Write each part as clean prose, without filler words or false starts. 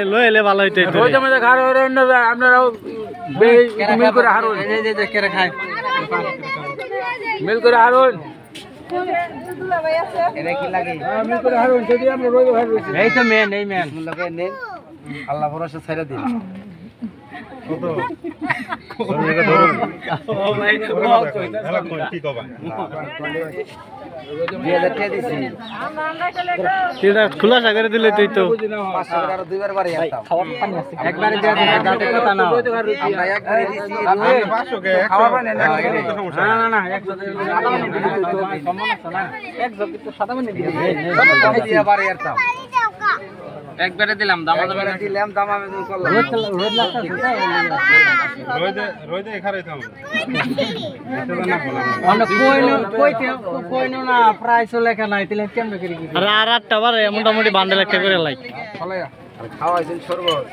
লইলে ভালো হইতে আপনারাও মিল করে হারুন মিল করে হারুন এই তো মেন এই মেন আল্লাহ ভরসা ছেড়ে দিন খুলাসা করে দিলে তুই তো দুইবার বাড়ি একবারে দেয়া দিন যাতে কথা না না না একবারে দিলাম দাম দিলাম দাম আমি করলাম রোদে এখানে থাম কইনো না প্রাইস লেখা নাই তাহলে কেমনে করে কি আরে আর আটটা বারে মোটামুটি বান্ডেল একটা করে লাই খাওয়াইছেন শরবত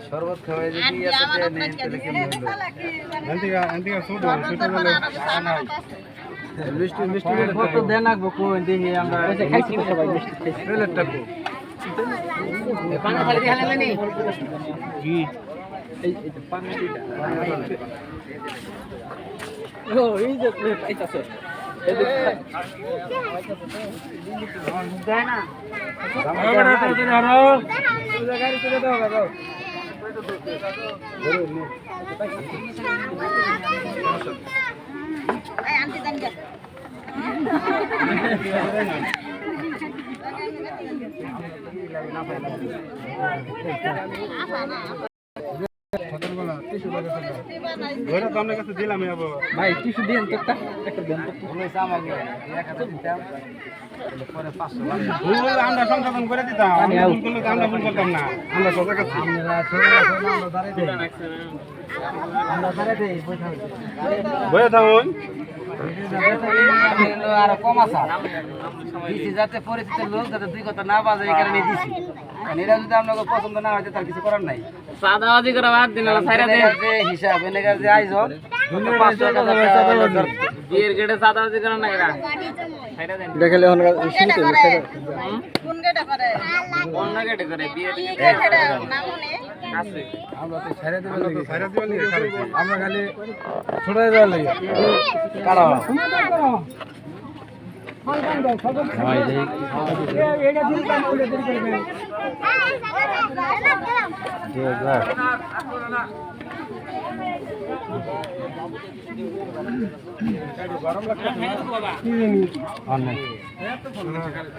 শরবত খাওয়াই যদি আছে নেন তাহলে কেমন মিষ্টি মিষ্টি কত দেন রাখবো কোন দেখি আমরা খাইছি সবাই মিষ্টি খাইছি প্লেটটা কো পানি খালি দিয়ে হালে নি জি এই পানি দিটা ও এই যে প্লেট আইতাছে এই যে দেয় না আমরা তো দিন আরো গাড়ি চলে দাও দাও এই আন্টি দেন যা ভাই টিস্যু দিন তো একটা দেন তো আমরা সংশোধন করে দিতাম আমরা ভুল করতাম না আমরা সবার কাছে বয়ে থাকুন আরো কম আছে দিছি যাতে পরিচিত লোক যাতে দুই কথা না বাজে এই কারণে দিছি কারণ এরা যদি আপনাকে পছন্দ না হয় তার কিছু করার নাই সাদাবাজি করে বাদ দিন না ছাইরা দেন যে হিসাব এনেগার যে আইজন বিয়ের গেটে সাদাবাজি করে না এরা ছাইরা দেন দেখালে আমরা শুনতে কোন গেটা করে অন্য গেটে করে বিয়ের গেটা নাম মনে আছে আমরা তো ছেড়ে দেব আমরা খালি ছোড়াই দেওয়ার লাগে কারা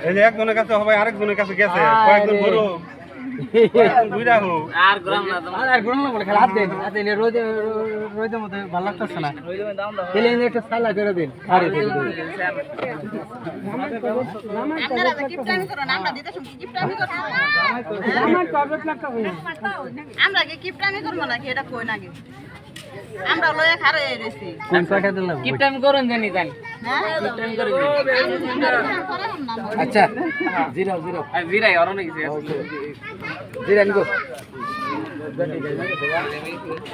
এই যে একজনের কাছে হবে আরেকজনের কাছে গেছে কয়েকজন বড় আর গ্রাম না তোমার আর গ্রাম না বলে খালি হাত দেন হাতে নে রোদে রোদে মধ্যে ভালো লাগতেছে না তেলে নে একটা সালা করে দেন আরে আপনারা কিপটামি করুন আমরা দিতে শুনছি কিপটামি করুন আমার ট্যাবলেট লাগবে আমরা কি কিপটামি করব নাকি এটা কই নাকি আমরা লয়ে খারে এসেছি কোন পাটা দিন লাগবে কিপটামি করুন জানি জানি হ্যাঁ কিপটামি করুন আচ্ছা জিরা জিরা আর জিরাই অরনে গেছে জিরা নিগো